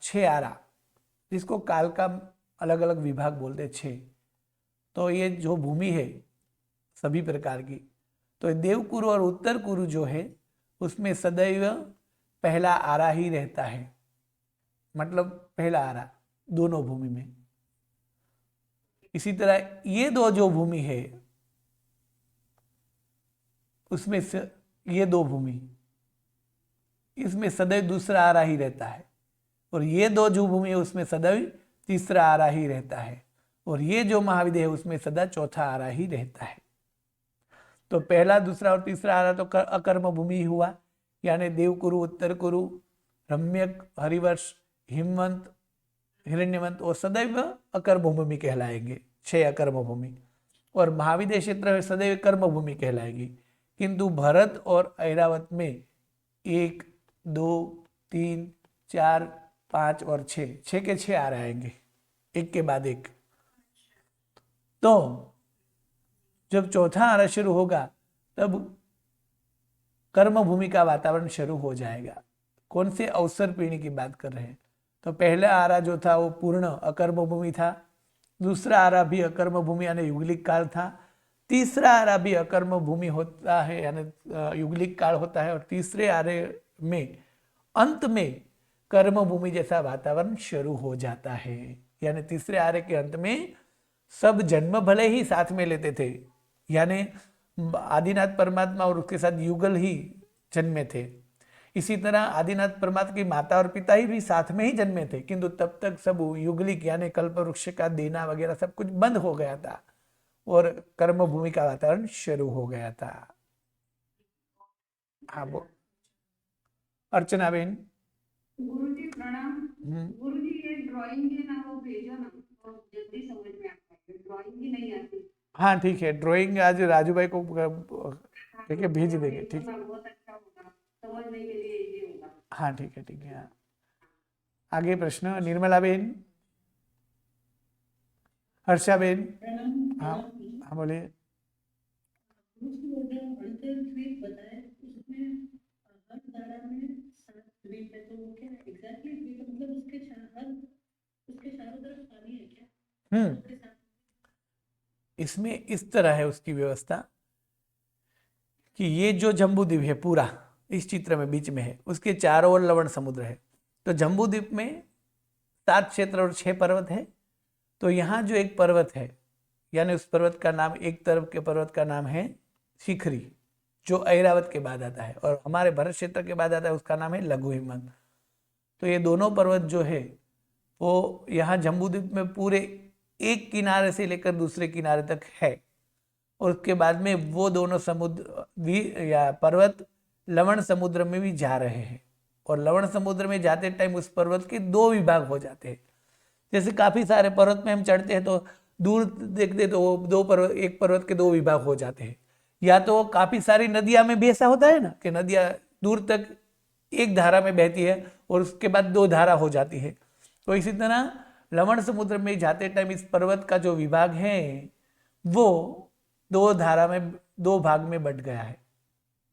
6 आरा, जिसको काल का अलग अलग विभाग बोलते हैं 6। तो ये जो भूमि है सभी प्रकार की, तो देवकुरु और उत्तर कुरु जो है उसमें सदैव पहला आरा ही रहता है, मतलब पहला आरा दोनों भूमि में। इसी तरह ये 2 जो भूमि है उसमें से ये 2 भूमि, इसमें सदैव दूसरा आरा ही रहता है, और ये 2 जो भूमि है उसमें सदैव तीसरा आरा ही रहता है, और ये जो महाविदेह है उसमें सदा चौथा आरा ही रहता है। तो पहला, दूसरा और तीसरा आरा तो अकर्म भूमि ही हुआ, यानी देवकुरु, उत्तर कुरु, रम्यक, हरिवर्ष, हिमवंत, हिरण्यवंत, और सदैव अकर्म भूमि कहलाएंगे 6 अकर्म भूमि। और महाविदेह क्षेत्र सदैव कर्म भूमि कहलाएगी। किंतु भरत और ऐरावत में 1, 2, 3, 4, 5 और 6 के 6 आ आएंगे, एक के बाद एक। तो जब चौथा आरा शुरू होगा तब कर्म भूमि का वातावरण शुरू हो जाएगा। कौन से अवसर पीढ़ी की बात कर रहे हैं? तो पहला आरा जो था वो पूर्ण अकर्म भूमि था, दूसरा आरा भी अकर्म भूमि यानी युगलिक काल था, तीसरा आरा भी अकर्म भूमि होता है यानी युगलिक काल होता है, और तीसरे आरे में अंत में कर्म भूमि जैसा वातावरण शुरू हो जाता है। यानी तीसरे आरे के अंत में सब जन्म भले ही साथ में लेते थे, यानी आदिनाथ परमात्मा और उसके साथ युगल ही जन्मे थे। इसी तरह आदिनाथ परमात्मा की माता और पिता ही भी साथ में ही जन्मे थे, किंतु तब तक सब युगलिक यानी कल्प वृक्ष का देना वगैरह सब कुछ बंद हो गया था और कर्म भूमि का वातावरण शुरू हो गया था। हाँ वो अर्चना बेन। गुरुजी प्रणाम। गुरुजी ये ड्राइंग है ना, वो भेजो ना, तो जल्दी समझ में आता है। ड्राइंग ही नहीं आती। हाँ ठीक है, ड्राइंग आज राजू भाई को ठीक है भेज देंगे। ठीक है, बहुत अच्छा होगा, समझने के लिए इजी होगा। हाँ ठीक है ठीक है। हाँ। आगे प्रश्न निर्मला बेन, हर्षा बेन। हाँ हाँ बोलिए। इसमें इस तरह है उसकी व्यवस्था कि ये जो जम्बूद्वीप है पूरा इस चित्र में बीच में है, उसके चारों ओर लवण समुद्र है। तो जम्बूद्वीप में 7 क्षेत्र और 6 पर्वत है। तो यहाँ जो एक पर्वत है, यानी उस पर्वत का नाम, एक तरफ के पर्वत का नाम है शिखरी, जो ऐरावत के बाद आता है, और हमारे भरत क्षेत्र के बाद आता है, उसका नाम है लघु हिमवंत। तो ये दोनों पर्वत जो है वो यहाँ जम्बूद्वीप में पूरे एक किनारे से लेकर दूसरे किनारे तक है। और उसके बाद में वो दोनों समुद्र भी या पर्वत लवण समुद्र में भी जा रहे हैं, और लवण समुद्र में जाते टाइम उस पर्वत के 2 विभाग हो जाते हैं। जैसे काफी सारे पर्वत में हम चढ़ते हैं तो दूर देखते तो वो 2 पर्वत, एक पर्वत के 2 विभाग हो जाते हैं। या तो काफी सारी नदियां में भी ऐसा होता है ना कि नदियां दूर तक एक धारा में बहती है और उसके बाद 2 धारा हो जाती है। तो इसी तरह लवण समुद्र में जाते टाइम इस पर्वत का जो विभाग है वो 2 धारा में, 2 भाग में बट गया है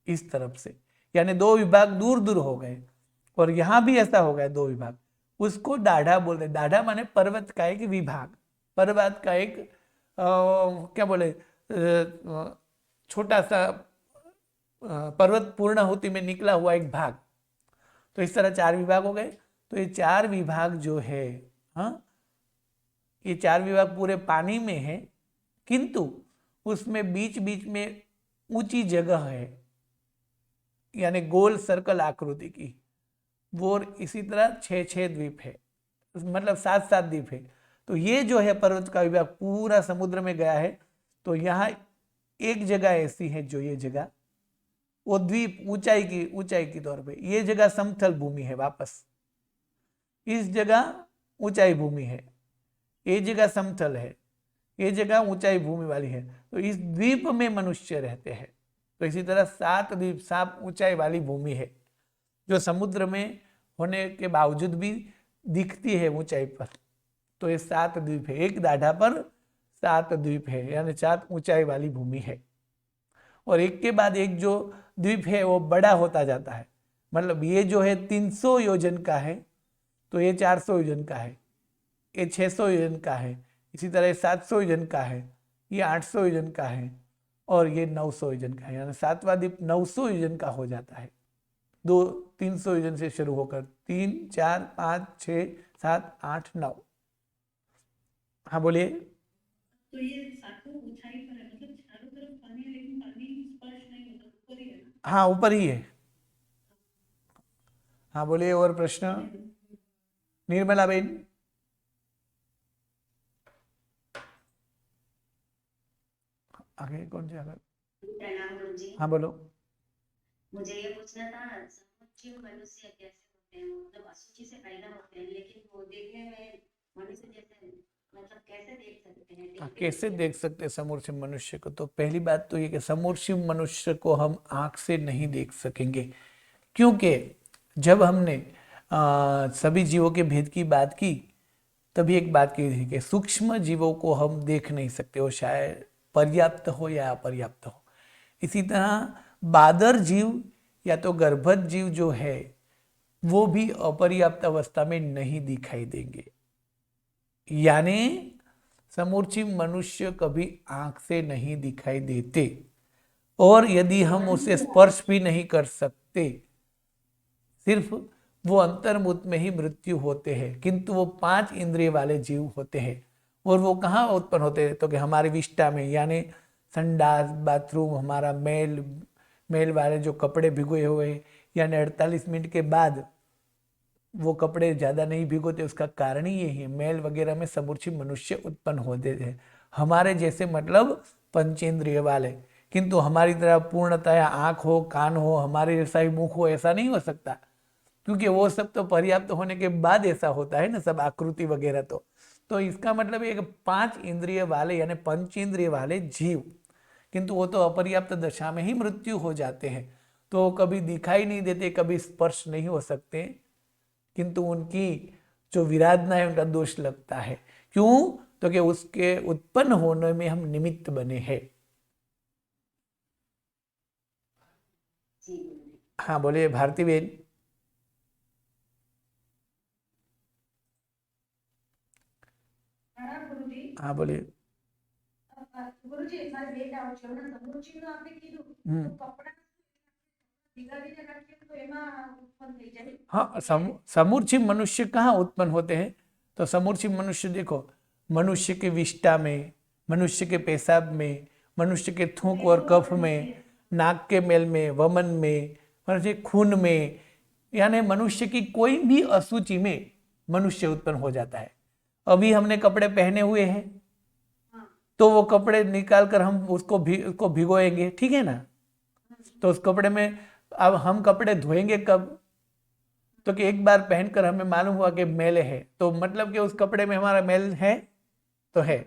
इस तरफ से, यानी 2 विभाग दूर दूर हो गए। और यहाँ भी ऐसा हो गया 2 विभाग। उसको दाढ़ा बोलते हैं। दाढ़ा माने पर्वत का एक विभाग, पर्वत का एक क्या बोले छोटा सा पर्वत पूर्णाहुति में निकला हुआ एक भाग। तो इस तरह 4 विभाग हो गए। तो ये 4 विभाग जो है, हाँ, ये 4 विभाग पूरे पानी में है, किंतु उसमें बीच बीच में ऊंची जगह है, यानी गोल सर्कल आकृति की वो। इसी तरह 6-6 द्वीप है, मतलब 7-7 द्वीप है। तो ये जो है पर्वत का विभाग पूरा समुद्र में गया है। तो यहाँ एक जगह ऐसी है, जो ये जगह वो द्वीप ऊंचाई की तौर पे, ये जगह समतल भूमि है, वापस इस जगह ऊंचाई भूमि है, ये जगह समतल है, ये जगह ऊंचाई भूमि वाली है। तो इस द्वीप में मनुष्य रहते हैं। तो इसी तरह 7 द्वीप, 7 ऊंचाई वाली भूमि है, जो समुद्र में होने के बावजूद भी दिखती है ऊंचाई पर। तो ये 7 द्वीप है, एक दाढ़ा पर 7 द्वीप है, यानी 7 ऊंचाई वाली भूमि है। और एक के बाद एक जो द्वीप है वो बड़ा होता जाता है। मतलब ये जो है 300 योजन का है, तो ये 400 योजन का है, ये 600 योजन का है, इसी तरह 700 योजन का है, ये 800 योजन का है, और ये 900 योजन का है। यानी 7वां द्वीप 900 योजन का हो जाता है। 300 योजन से शुरू होकर 3, 4, 5, 6, 7, 8, 9। हाँ बोलिए। तो ये सातों ऊंचाई पर है, मतलब चारों तरफ पानी है, लेकिन पानी स्पर्श नहीं होता, ऊपर ही है ना? हाँ ऊपर ही है। हाँ बोलिए, और प्रश्न निर्मला बेन। आगे कौन सी आगे? प्रणाम गुरुजी। हाँ बोलो। मुझे ये पूछना था, समुच्चय मनुष्य कैसे होते हैं? मतलब अशुचि से पैदा होते हैं, लेकिन वो देखने में मनुष्य जैसे, मतलब कैसे देख सकते हैं? कैसे देख सकते हैं समूर्छित मनुष्य को? तो पहली बात तो ये कि समूर्छित मनुष्य को हम आंख से नहीं देख सकेंगे, क्योंकि जब हमने सभी जीवों के भेद की बात की, तभी एक बात की थी कि सूक्ष्म जीवों को हम देख नहीं सकते, वो शायद पर्याप्त हो या अपर्याप्त हो। इसी तरह बादर जीव या तो गर्भस्थ जीव जो है वो भी अपर्याप्त अवस्था में नहीं दिखाई देंगे। यानी समूर्छित मनुष्य कभी आंख से नहीं दिखाई देते, और यदि हम उसे स्पर्श भी नहीं कर सकते, सिर्फ वो अंतर्मुख में ही मृत्यु होते हैं। किंतु वो 5 इंद्रिय वाले जीव होते हैं। और वो कहाँ उत्पन्न होते हैं? तो कि हमारे विष्ठा में, यानी संडास, बाथरूम, हमारा मेल वाले जो कपड़े भिगोए हुए, यानी 48 मिनट के बाद वो कपड़े ज़्यादा नहीं भिगोते। उसका कारण ही यही है, मेल वगैरह में समूर्छित मनुष्य उत्पन्न होते थे हमारे जैसे, मतलब पंचेंद्रिय वाले। किंतु हमारी तरह पूर्णतया आँख हो, कान हो, हमारे जैसा ही मुख हो, ऐसा नहीं हो सकता। क्योंकि वो सब तो पर्याप्त होने के बाद ऐसा होता है ना, सब आकृति वगैरह। तो इसका मतलब एक 5 इंद्रिय वाले यानी पंच इंद्रिय वाले जीव, किंतु वो तो अपर्याप्त दशा में ही मृत्यु हो जाते हैं, तो कभी दिखाई नहीं देते, कभी स्पर्श नहीं हो सकते, किंतु उनकी जो विराधना है उनका दोष लगता है। क्यों? तो कि उसके उत्पन्न होने में हम निमित्त बने हैं। जी गुरुजी। हाँ बोलिए भारती बेन। પ્રણામ ગુરુજી. हाँ बोलिए। ગુરુજી મારે બે ડાઉટ છે. હમણાં સમૃદ્ધિનું આપણે કીધું હમ. તો કપડા ભીગાડીને રાખીએ તો એમાં ઉત્પન્ન થઈ જાય. हाँ समूर्छी मनुष्य कहाँ उत्पन्न होते हैं? तो समूर्छी मनुष्य देखो, मनुष्य के विष्ठा में, मनुष्य के पेशाब में, मनुष्य के थूक और कफ में, नाक के मेल में, वमन में, मनुष्य खून में, यानी मनुष्य की कोई भी अशुचि में मनुष्य उत्पन्न हो जाता है। अभी हमने कपड़े पहने हुए हैं तो वो कपड़े निकाल कर हम उसको भिगोएंगे, ठीक है ना? तो उस कपड़े में अब हम कपड़े धोएंगे कब? तो कि एक बार पहनकर हमें मालूम हुआ कि मैले है, तो मतलब कि उस कपड़े में हमारा मैल है तो है।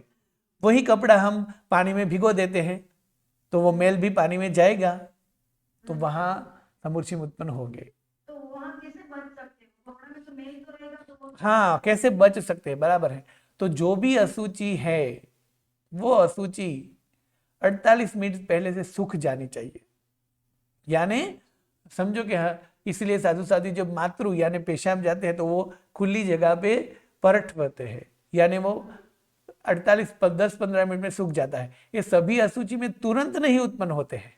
वही कपड़ा हम पानी में भिगो देते हैं तो वो मैल भी पानी में जाएगा, तो वहां समूर्छी उत्पन्न होंगे। તો વહાં कैसे बच सकते हैं? कपड़ा में तो मेल तो रहेगा तो वो हाँ, कैसे बच सकते हैं, बराबर है। तो जो भी अशुचि है वो अशुचि 48 मिनट पहले से सूख जानी चाहिए। यानी समझो कि हाँ, इसलिए साधु साधु जब मातृ यानी पेशाब जाते हैं तो वो खुली जगह पे परठते हैं, यानी वो 10-15 मिनट में सूख जाता है। ये सभी अशुचि में तुरंत नहीं उत्पन्न होते हैं,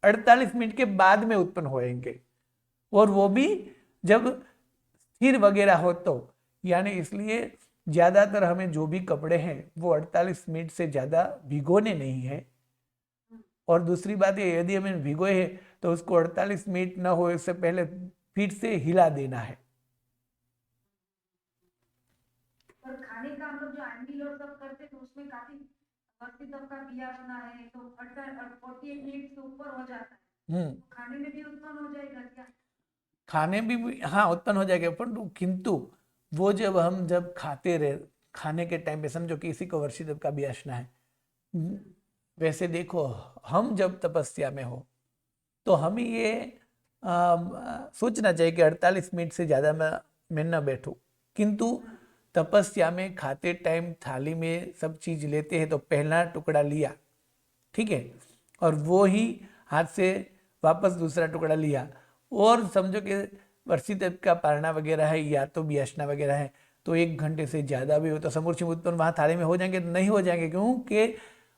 48 मिनट के बाद में उत्पन्न होएंगे, और वो भी जब स्थिर वगैरह हो तो। यानी इसलिए ज्यादातर हमें जो भी कपड़े हैं वो 48 मिनट से ज्यादा भिगोने नहीं है। और दूसरी बात ये, यदि हमें भिगोए हैं तो उसको 48 मिनट न हो इससे पहले फिर से हिला देना है। और खाने का हम लोग जो आंडी और सब करते तो उसमें काफी वक्ती तक का दिया बना है तो 48 मिनट से ऊपर हो जाता है, तो खाने में भी उत्पन्न हो जाएगा क्या? खाने भी हाँ उत्पन्न हो जाएगा, पर किंतु वो जब खाते रहे, खाने के टाइम पे समझो किसी को वर्षितव का भी आशना है, वैसे देखो हम जब तपस्या में हो तो हमें ये सोचना चाहिए कि 48 मिनट से ज़्यादा मैं न बैठूं, किंतु तपस्या में खाते टाइम थाली में सब चीज़ लेते हैं तो पहला टुकड़ा लिया, ठीक है, और वो ही हाथ से वापस दूसरा टुकड़ा लिया, और समझो कि वर्षितव का पारणा वगैरह है या तो व्यासना वगैरह है तो 1 घंटे से ज़्यादा भी हो तो समूर्छी उत्पन्न वहाँ थाली में हो जाएंगे? नहीं हो जाएंगे, क्योंकि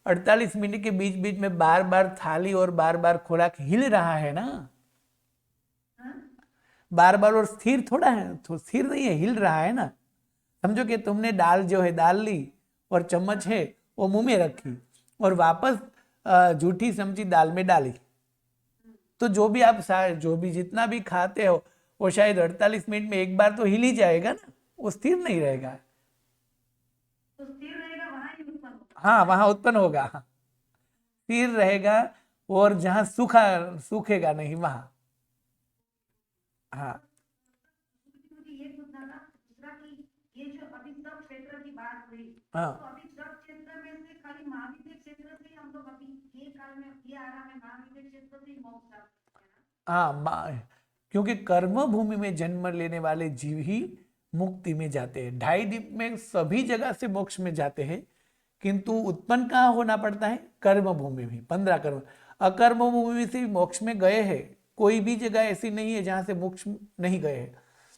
48 मिनट के बीच बीच में बार बार थाली और बार बार खोराक हिल रहा है ना, बार बार, और स्थिर थोड़ा है, तो स्थिर नहीं है, हिल रहा है ना। समझो कि तुमने दाल ली और चम्मच है वो मुंह में रखी और वापस जूठी चमची दाल में डाली, तो जो भी जितना भी खाते हो वो शायद 48 मिनट में एक बार तो हिल ही जाएगा ना, वो स्थिर नहीं रहेगा। तो स्थिर रहेगा वहां ही उत्पन्न होगा। हाँ वहां उत्पन्न होगा, स्थिर रहेगा, और जहां सूखेगा नहीं वहां। हाँ मुझे ये पूछना था दूसरा कि ये जो अभी सब क्षेत्र की बात हुई, हाँ तो अभी सब क्षेत्र में से खाली महाविद्य क्षेत्र से हम लोग अभी ये काल में ये आ रहा है महाविद्य क्षेत्र से ही मोक्ष प्राप्त करना। हाँ, क्योंकि कर्म भूमि में जन्म लेने वाले जीव ही मुक्ति में जाते हैं। 2.5 दीप में सभी जगह से मोक्ष में जाते हैं, किंतु उत्पन्न कहाँ होना पड़ता है? कर्म भूमि में। 15 कर्म, अकर्म भूमि से मोक्ष में गए हैं, कोई भी जगह ऐसी नहीं है जहां से मोक्ष नहीं गए हैं।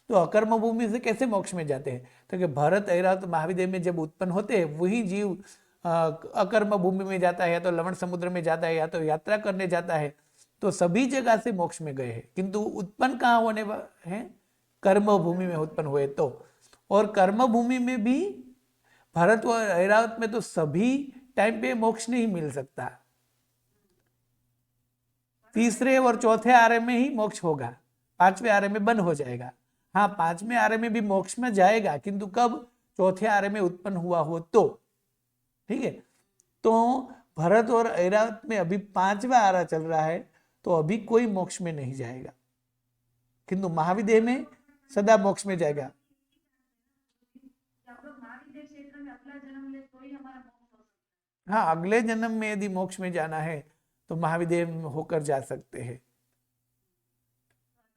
तो अकर्म भूमि से कैसे मोक्ष में जाते हैं? तो कि भरत ऐरावत महाविद्य में जब उत्पन्न होते हैं वही जीव अकर्म भूमि में जाता है, या तो लवण समुद्र में जाता है, या तो यात्रा करने जाता है, तो सभी जगह से मोक्ष में गए हैं, किंतु उत्पन्न कहाँ होने हैं? कर्म भूमि में उत्पन्न हुए तो। और कर्म भूमि में भी भरत और ऐरावत में तो सभी टाइम पे मोक्ष नहीं मिल सकता, तीसरे और चौथे आरे में ही मोक्ष होगा, 5वें आरे में बंद हो जाएगा। हाँ 5वें आरे में भी मोक्ष में जाएगा, किंतु कब? चौथे आरे में उत्पन्न हुआ हो तो, ठीक है। तो भरत और ऐरावत में अभी 5वां आरा चल रहा है, तो अभी कोई मोक्ष में नहीं जाएगा, किंतु महाविदेह में सदा मोक्ष में जाएगा। हम लोग महाविदेह क्षेत्र में अगला जन्म ले तो ही हमारा मोक्ष हो सकता हाँ, अगले जन्म में यदि मोक्ष में जाना है तो महाविदेह होकर जा सकते हैं। है।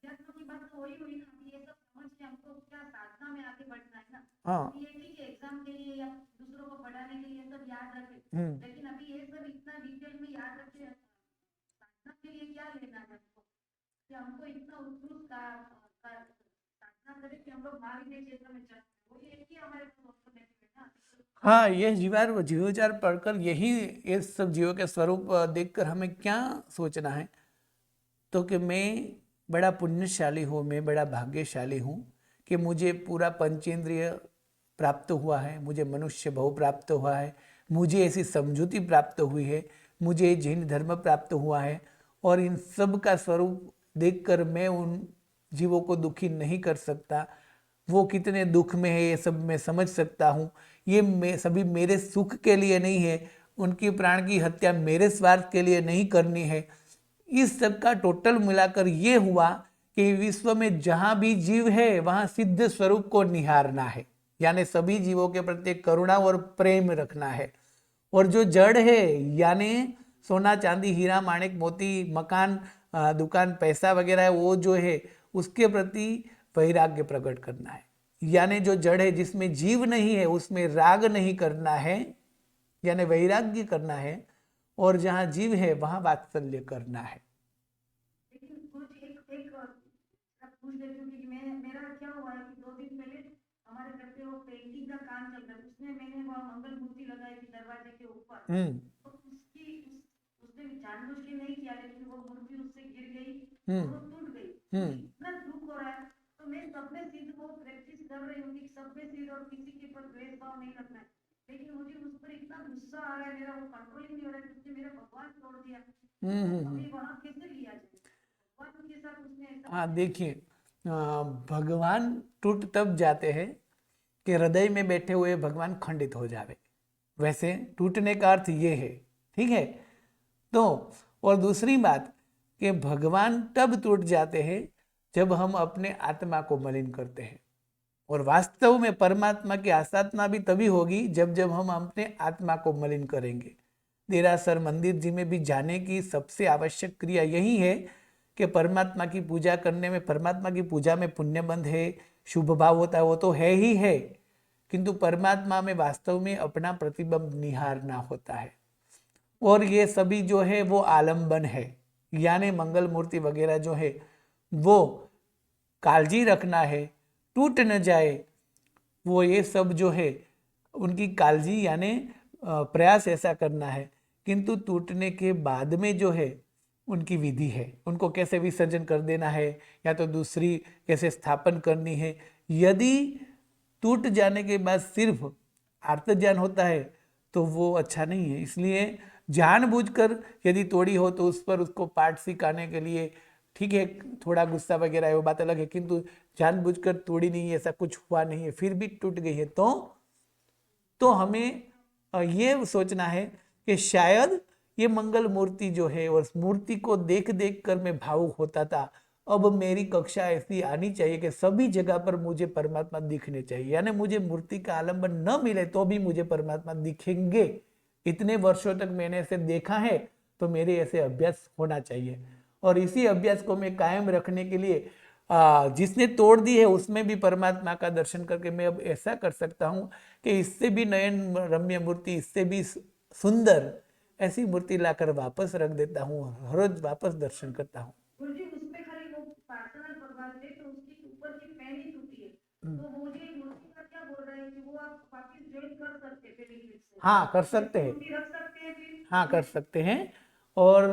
अध्यात्म की बात तो वही हुई ना, ये सब समझ के हमको क्या साधना में आगे बढ़ना है ना। हाँ। ये नहीं कि एग्जाम के लिए या दूसरों को पढ़ाने के लिए सब याद रखे, लेकिन अभी ये सब इतना डिटेल में याद रखे, साधना के लिए क्या लेना है हमको, कि हमको इतना उत्कृष्ट साधना करे कि हम लोग महाविदेह क्षेत्र में चल, वो एक ही हमारे ऑल्टरनेटिव है ना। हाँ, ये जीवाचार पढ़कर यही ये सब जीवों के स्वरूप देखकर हमें क्या सोचना है, तो कि मैं बड़ा पुण्यशाली हूँ, मैं बड़ा भाग्यशाली हूँ कि मुझे पूरा पंचेंद्रिय प्राप्त हुआ है, मुझे मनुष्य भाव प्राप्त हुआ है, मुझे ऐसी समझूती प्राप्त हुई है, मुझे जैन धर्म प्राप्त हुआ है, और इन सब का स्वरूप देखकर मैं उन जीवों को दुखी नहीं कर सकता। वो कितने दुख में है ये सब मैं समझ सकता हूँ। ये सभी मेरे सुख के लिए नहीं है, उनकी प्राण की हत्या मेरे स्वार्थ के लिए नहीं करनी है। इस सब का टोटल मिलाकर ये हुआ कि विश्व में जहाँ भी जीव है वहाँ सिद्ध स्वरूप को निहारना है, यानी सभी जीवों के प्रति करुणा और प्रेम रखना है। और जो जड़ है, यानी सोना चांदी हीरा माणिक मोती मकान दुकान पैसा वगैरह है, वो जो है उसके प्रति वैराग्य प्रकट करना है। यानी जो जड़ है जिसमें जीव नहीं है उसमें राग नहीं करना है, यानी वैराग्य करना है, और जहाँ जीव है वहाँ वात्सल्य करना है। लेकिन कुछ एक पूछ लेती हूँ कि मेरा क्या हुआ है कि 2 दिन पहले हमारे घर पे वो पेंटिंग का काम चल रहा है, उसमें मैंने वो मंगल मूर्ति लगाई थी दरवाजे के ऊपर, तो उसने जानबूझ के नहीं किया, लेकिन वो मूर्ति उससे गिर गई और वो टूट गई। इतना दुख हो रहा है, तो मैं सब में सिद्ध वो प्रैक्टिस कर रही हूँ कि सब में सिद्ध और किसी के ऊपर द्वेष भाव नहीं रखना है, लेकिन मुझे उस पर इतना गुस्सा आ रहा है, मेरा वो कंट्रोल ही नहीं हो रहा है, उसने मेरा भगवान तोड़ दिया। अभी वहाँ कैसे लिया जाए भगवान के साथ उसने ऐसा। हाँ, देखिए, भगवान टूट तब जाते हैं कि हृदय में बैठे हुए भगवान खंडित हो जावे, वैसे टूटने का अर्थ ये है, ठीक है। तो और दूसरी बात कि भगवान तब टूट जाते हैं जब हम अपने आत्मा को मलिन करते हैं, और वास्तव में परमात्मा की आसाधना भी तभी होगी जब जब हम अपने आत्मा को मलिन करेंगे। देरासर मंदिर जी में भी जाने की सबसे आवश्यक क्रिया यही है कि परमात्मा की पूजा करने में, परमात्मा की पूजा में पुण्यबंध है, शुभ भाव होता है, वो तो है ही है, किंतु परमात्मा में वास्तव में अपना प्रतिबिंब निहारना होता है। और ये सभी जो है वो आलंबन है, यानी मंगल मूर्ति वगैरह जो है वो कालजी रखना है, टूट न जाए, वो ये सब जो है उनकी कालजी यानी प्रयास ऐसा करना है। किंतु टूटने के बाद में जो है उनकी विधि है, उनको कैसे विसर्जन कर देना है या तो दूसरी कैसे स्थापन करनी है। यदि टूट जाने के बाद सिर्फ आर्तज्ञान होता है तो वो अच्छा नहीं है। इसलिए जानबूझकर यदि तोड़ी हो तो उस पर उसको पाठ सिखाने के लिए ठीक है, थोड़ा गुस्सा वगैरह है वो बात अलग है, किंतु जानबूझकर तोड़ी नहीं है, ऐसा कुछ हुआ नहीं है, फिर भी टूट गई है तो हमें ये सोचना है कि शायद ये मंगल मूर्ति जो है, और मूर्ति को देख देख कर मैं भावुक होता था, अब मेरी कक्षा ऐसी आनी चाहिए कि सभी जगह पर मुझे परमात्मा दिखने चाहिए, यानी मुझे मूर्ति का आलंबन न मिले तो भी मुझे परमात्मा दिखेंगे। इतने वर्षों तक मैंने ऐसे देखा है तो मेरे ऐसे अभ्यास होना चाहिए, और इसी अभ्यास को मैं कायम रखने के लिए जिसने तोड़ दी है उसमें भी परमात्मा का दर्शन करके मैं अब ऐसा कर सकता हूँ कि इससे भी नयन रम्य मूर्ति, इससे भी सुंदर ऐसी मूर्ति लाकर वापस रख देता हूँ, हर रोज वापस दर्शन करता हूँ। गुरुजी उसमें खाली वो पार्सनल भगवान थे तो उसकी ऊपर की पैन ही टूटी है, तो मुझे मूर्ति का क्या बोल रहा है कि वो आप वापस ज्वाइन कर सकते हैं पेडिग्री से? हाँ, कर सकते हैं, मूर्ति रख सकते हैं फिर? हाँ कर सकते हैं, और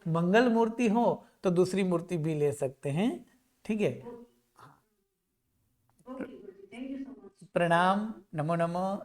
मंगल मूर्ति हो तो दूसरी मूर्ति भी ले सकते हैं, ठीक है। Okay Guruji, thank you so much. प्रणाम, नमो नमः,